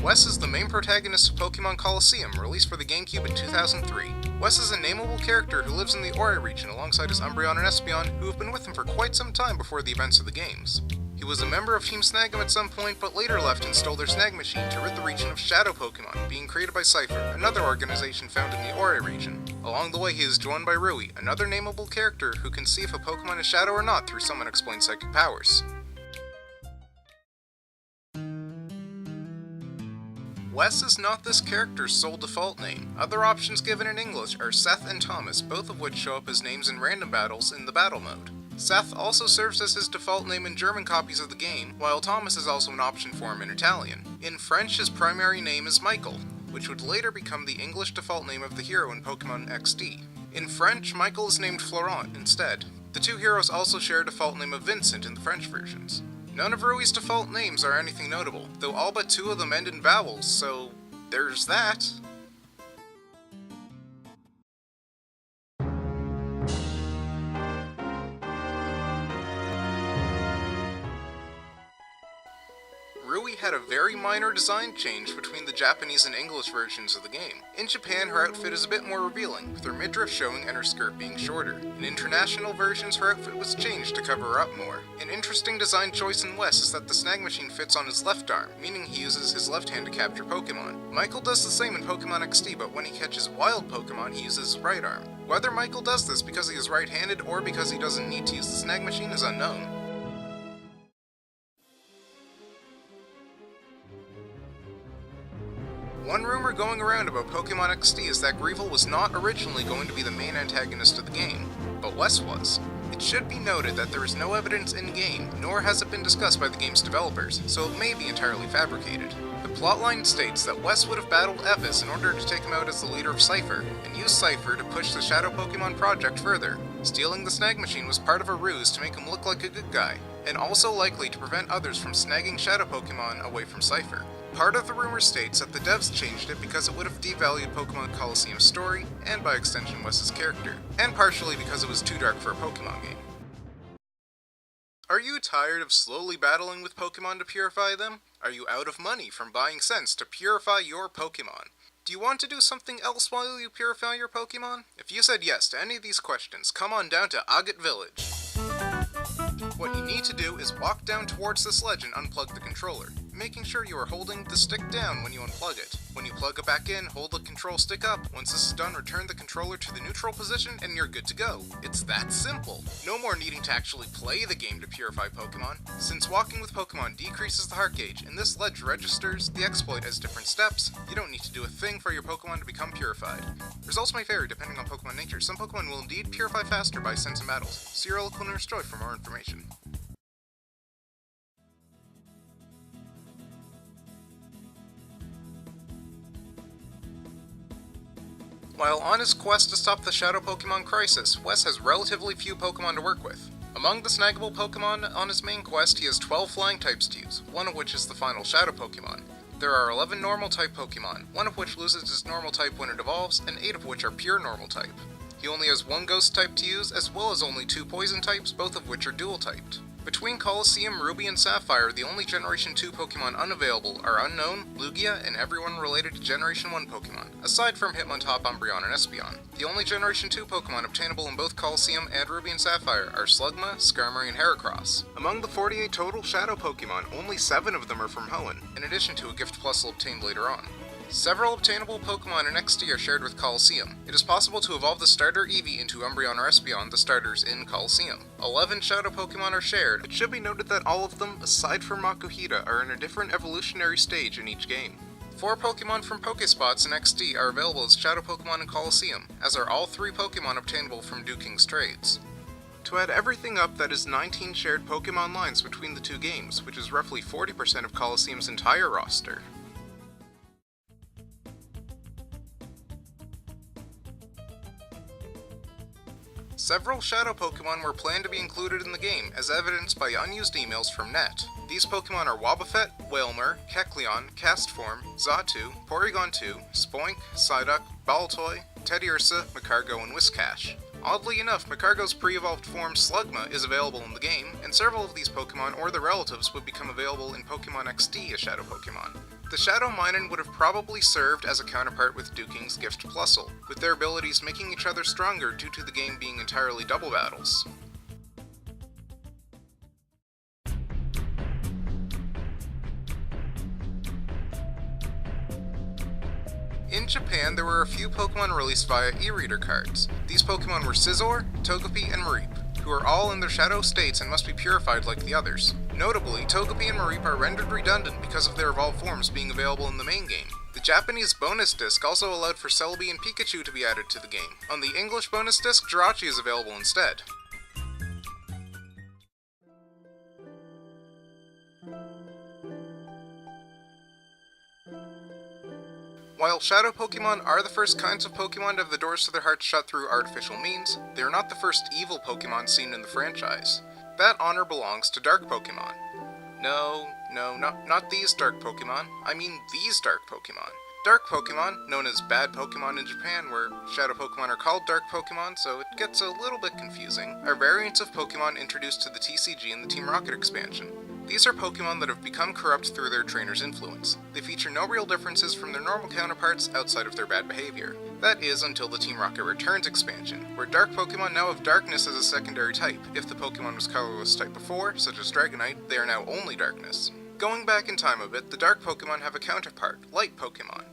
Wes is the main protagonist of Pokemon Colosseum, released for the GameCube in 2003. Wes is a nameable character who lives in the Ori region alongside his Umbreon and Espeon, who have been with him for quite some time before the events of the games. He was a member of Team Snagem at some point, but later left and stole their Snag Machine to rid the region of Shadow Pokemon, being created by Cypher, another organization found in the Ori region. Along the way, he is joined by Rui, another nameable character who can see if a Pokemon is Shadow or not through some unexplained psychic powers. Wes is not this character's sole default name. Other options given in English are Seth and Thomas, both of which show up as names in random battles in the battle mode. Seth also serves as his default name in German copies of the game, while Thomas is also an option for him in Italian. In French, his primary name is Michael, which would later become the English default name of the hero in Pokemon XD. In French, Michael is named Florent instead. The two heroes also share a default name of Vincent in the French versions. None of Rui's default names are anything notable, though all but two of them end in vowels, so there's that. Rui had a very minor design change between the Japanese and English versions of the game. In Japan, her outfit is a bit more revealing, with her midriff showing and her skirt being shorter. In international versions, her outfit was changed to cover her up more. An interesting design choice in Wes is that the Snag Machine fits on his left arm, meaning he uses his left hand to capture Pokemon. Michael does the same in Pokemon XD, but when he catches wild Pokemon, he uses his right arm. Whether Michael does this because he is right-handed or because he doesn't need to use the Snag Machine is unknown. One rumor going around about Pokemon XD is that Greevil was not originally going to be the main antagonist of the game, but Wes was. It should be noted that there is no evidence in-game, nor has it been discussed by the game's developers, so it may be entirely fabricated. The plotline states that Wes would have battled Evis in order to take him out as the leader of Cypher, and use Cypher to push the Shadow Pokemon project further. Stealing the Snag Machine was part of a ruse to make him look like a good guy, and also likely to prevent others from snagging Shadow Pokemon away from Cypher. Part of the rumor states that the devs changed it because it would have devalued Pokemon Colosseum's story, and by extension Wes's character, and partially because it was too dark for a Pokemon game. Are you tired of slowly battling with Pokemon to purify them? Are you out of money from buying scents to purify your Pokemon? Do you want to do something else while you purify your Pokemon? If you said yes to any of these questions, come on down to Agate Village. What you need to do is walk down towards this ledge and unplug the controller, making sure you are holding the stick down when you unplug it. When you plug it back in, hold the control stick up. Once this is done, return the controller to the neutral position and you're good to go. It's that simple. No more needing to actually play the game to purify Pokemon. Since walking with Pokemon decreases the heart gauge and this ledge registers the exploit as different steps, you don't need to do a thing for your Pokemon to become purified. Results may vary depending on Pokemon nature. Some Pokemon will indeed purify faster by sense and battles. See your local nurse Joy for more information. While on his quest to stop the Shadow Pokemon crisis, Wes has relatively few Pokemon to work with. Among the snaggable Pokemon on his main quest, he has 12 flying types to use, one of which is the final Shadow Pokemon. There are 11 normal type Pokemon, one of which loses its normal type when it evolves, and 8 of which are pure normal type. He only has 1 ghost type to use, as well as only 2 poison types, both of which are dual typed. Between Colosseum, Ruby, and Sapphire, the only Generation 2 Pokemon unavailable are Unknown, Lugia, and everyone related to Generation 1 Pokemon, aside from Hitmontop, Umbreon, and Espeon. The only Generation 2 Pokemon obtainable in both Colosseum and Ruby and Sapphire are Slugma, Skarmory, and Heracross. Among the 48 total Shadow Pokemon, only 7 of them are from Hoenn, in addition to a Gift Plusle obtained later on. Several obtainable Pokemon in XD are shared with Colosseum. It is possible to evolve the starter Eevee into Umbreon or Espeon, the starters in Colosseum. 11 Shadow Pokemon are shared. It should be noted that all of them, aside from Makuhita, are in a different evolutionary stage in each game. 4 Pokemon from Pokespots in XD are available as Shadow Pokemon in Colosseum, as are all 3 Pokemon obtainable from Duking's trades. To add everything up, that is 19 shared Pokemon lines between the two games, which is roughly 40% of Colosseum's entire roster. Several Shadow Pokemon were planned to be included in the game, as evidenced by unused emails from Net. These Pokemon are Wobbuffet, Wailmer, Kecleon, Castform, Xatu, Porygon2, Spoink, Psyduck, Baltoy, Teddiursa, Magcargo, and Whiscash. Oddly enough, Magcargo's pre-evolved form Slugma is available in the game, and several of these Pokemon or their relatives would become available in Pokemon XD as Shadow Pokemon. The Shadow Minun would have probably served as a counterpart with Duking's Gift Plusle, with their abilities making each other stronger due to the game being entirely double battles. In Japan, there were a few Pokemon released via e-reader cards. These Pokemon were Scizor, Togepi, and Mareep, who are all in their shadow states and must be purified like the others. Notably, Togepi and Mareep are rendered redundant because of their evolved forms being available in the main game. The Japanese bonus disc also allowed for Celebi and Pikachu to be added to the game. On the English bonus disc, Jirachi is available instead. While Shadow Pokemon are the first kinds of Pokemon to have the doors to their hearts shut through artificial means, they are not the first evil Pokemon seen in the franchise. That honor belongs to Dark Pokemon. No, not these Dark Pokemon. I mean these Dark Pokemon. Dark Pokemon, known as bad Pokemon in Japan, where Shadow Pokemon are called Dark Pokemon, so it gets a little bit confusing, are variants of Pokemon introduced to the TCG in the Team Rocket expansion. These are Pokemon that have become corrupt through their trainer's influence. They feature no real differences from their normal counterparts outside of their bad behavior. That is until the Team Rocket Returns expansion, where Dark Pokemon now have Darkness as a secondary type. If the Pokemon was colorless type before, such as Dragonite, they are now only Darkness. Going back in time a bit, the Dark Pokemon have a counterpart, Light Pokemon.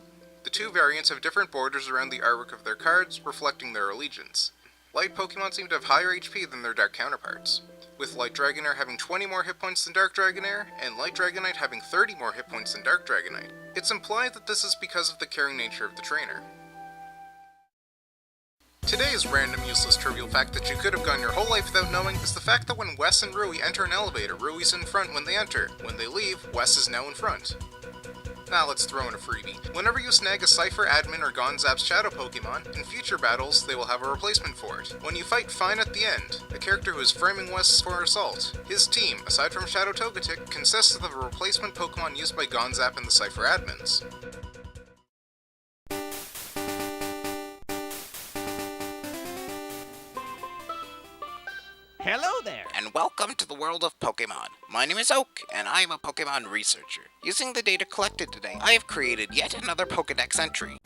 The two variants have different borders around the artwork of their cards, reflecting their allegiance. Light Pokemon seem to have higher HP than their Dark counterparts, with Light Dragonair having 20 more hit points than Dark Dragonair, and Light Dragonite having 30 more hit points than Dark Dragonite. It's implied that this is because of the caring nature of the trainer. Today's random useless trivial fact that you could have gone your whole life without knowing is the fact that when Wes and Rui enter an elevator, Rui's in front when they enter. When they leave, Wes is now in front. Now let's throw in a freebie. Whenever you snag a Cypher Admin or Gonzap's Shadow Pokemon, in future battles, they will have a replacement for it. When you fight Fine at the end, a character who is framing Wes for assault, his team, aside from Shadow Togetic, consists of a replacement Pokemon used by Gonzap and the Cypher Admins. Hello there! And welcome to the world of Pokemon. My name is Oak, and I am a Pokemon researcher. Using the data collected today, I have created yet another Pokedex entry.